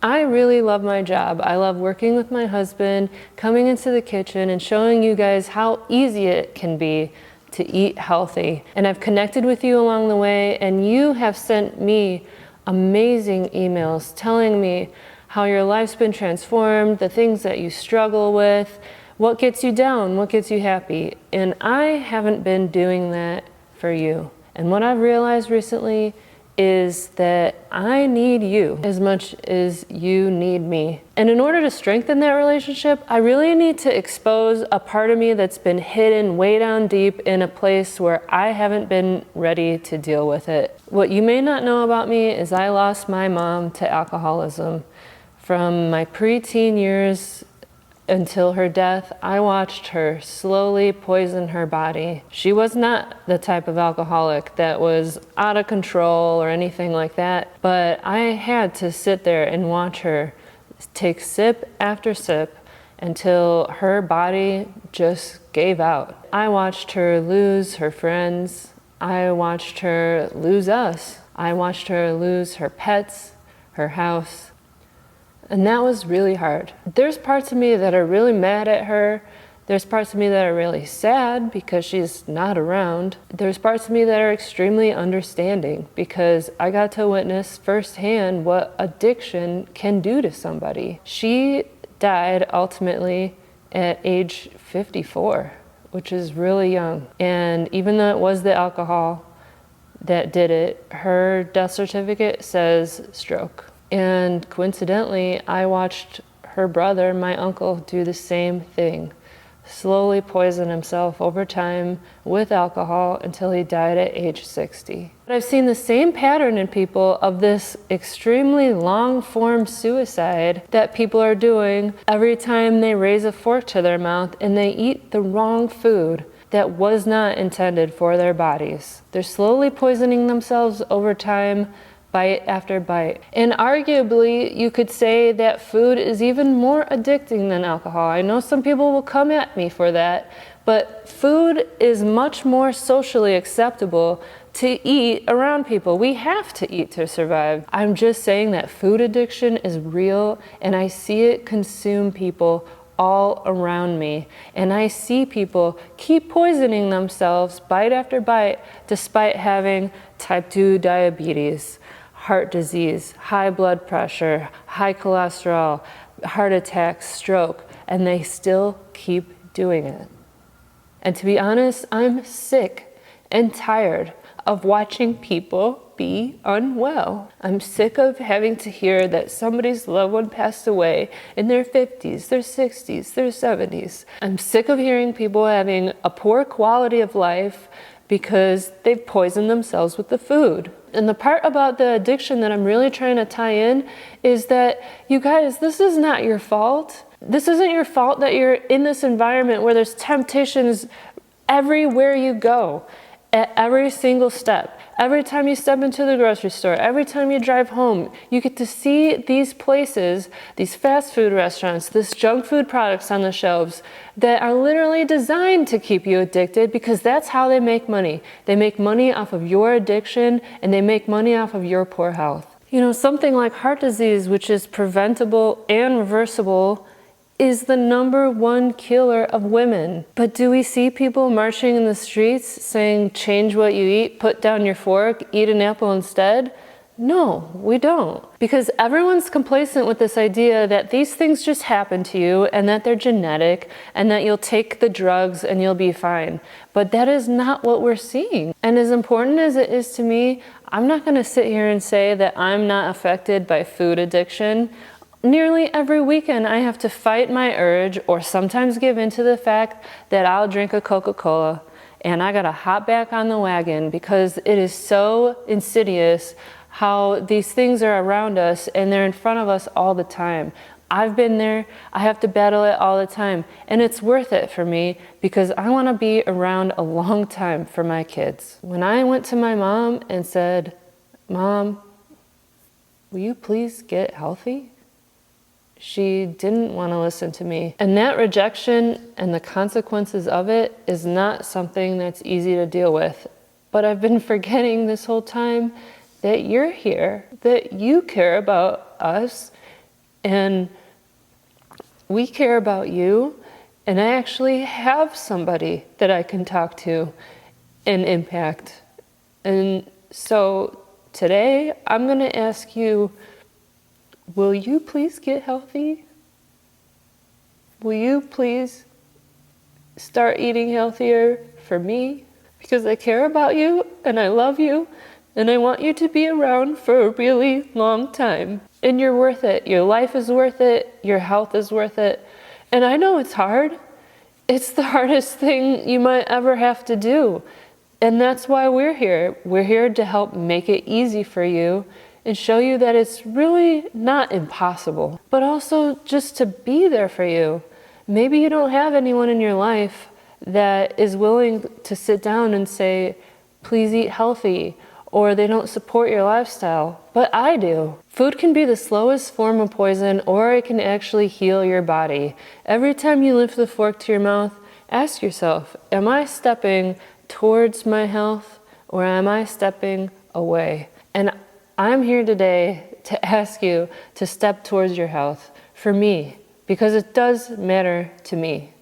I really love my job. I love working with my husband, coming into the kitchen and showing you guys how easy it can be to eat healthy. And I've connected with you along the way, and you have sent me amazing emails telling me how your life's been transformed, the things that you struggle with, what gets you down, what gets you happy. And I haven't been doing that for you. And what I've realized recently is that I need you as much as you need me. And in order to strengthen that relationship, I really need to expose a part of me that's been hidden way down deep in a place where I haven't been ready to deal with it. What you may not know about me is I lost my mom to alcoholism. From my preteen years until her death, I watched her slowly poison her body. She was not the type of alcoholic that was out of control or anything like that, but I had to sit there and watch her take sip after sip until her body just gave out. I watched her lose her friends. I watched her lose us. I watched her lose her pets, her house. And that was really hard. There's parts of me that are really mad at her. There's parts of me that are really sad because she's not around. There's parts of me that are extremely understanding because I got to witness firsthand what addiction can do to somebody. She died ultimately at age 54, which is really young. And even though it was the alcohol that did it, her death certificate says stroke. And coincidentally, I watched her brother, my uncle, do the same thing. Slowly poison himself over time with alcohol until he died at age 60. But I've seen the same pattern in people of this extremely long-form suicide that people are doing every time they raise a fork to their mouth and they eat the wrong food that was not intended for their bodies. They're slowly poisoning themselves over time, bite after bite. And arguably, you could say that food is even more addicting than alcohol. I know some people will come at me for that, but food is much more socially acceptable to eat around people. We have to eat to survive. I'm just saying that food addiction is real, and I see it consume people all around me. And I see people keep poisoning themselves bite after bite despite having type 2 diabetes, heart disease, high blood pressure, high cholesterol, heart attack, stroke, and they still keep doing it. And to be honest, I'm sick and tired of watching people be unwell. I'm sick of having to hear that somebody's loved one passed away in their 50s, their 60s, their 70s. I'm sick of hearing people having a poor quality of life because they've poisoned themselves with the food. And the part about the addiction that I'm really trying to tie in is that, you guys, this is not your fault. This isn't your fault that you're in this environment where there's temptations everywhere you go, at every single step. Every time you step into the grocery store, every time you drive home, you get to see these places, these fast food restaurants, this junk food products on the shelves that are literally designed to keep you addicted because that's how they make money. They make money off of your addiction and they make money off of your poor health. You know, something like heart disease, which is preventable and reversible, is the #1 killer of women. But do we see people marching in the streets saying, change what you eat, put down your fork, eat an apple instead? No, we don't. Because everyone's complacent with this idea that these things just happen to you and that they're genetic and that you'll take the drugs and you'll be fine. But that is not what we're seeing. And as important as it is to me, I'm not gonna sit here and say that I'm not affected by food addiction. Nearly every weekend I have to fight my urge or sometimes give in to the fact that I'll drink a Coca-Cola and I gotta hop back on the wagon because it is so insidious how these things are around us and they're in front of us all the time. I've been there, I have to battle it all the time, and it's worth it for me because I wanna be around a long time for my kids. When I went to my mom and said, Mom, will you please get healthy? She didn't want to listen to me. And that rejection and the consequences of it is not something that's easy to deal with. But I've been forgetting this whole time that you're here, that you care about us, And we care about you, and I actually have somebody that I can talk to and impact. And so today I'm going to ask you, will you please get healthy? Will you please start eating healthier for me? Because I care about you and I love you and I want you to be around for a really long time. And you're worth it. Your life is worth it. Your health is worth it. And I know it's hard. It's the hardest thing you might ever have to do. And that's why we're here. We're here to help make it easy for you and show you that it's really not impossible, but also just to be there for you. Maybe you don't have anyone in your life that is willing to sit down and say, please eat healthy, or they don't support your lifestyle, but I do. Food can be the slowest form of poison, or it can actually heal your body. Every time you lift the fork to your mouth, ask yourself, am I stepping towards my health, or am I stepping away? And I'm here today to ask you to step towards your health for me, because it does matter to me.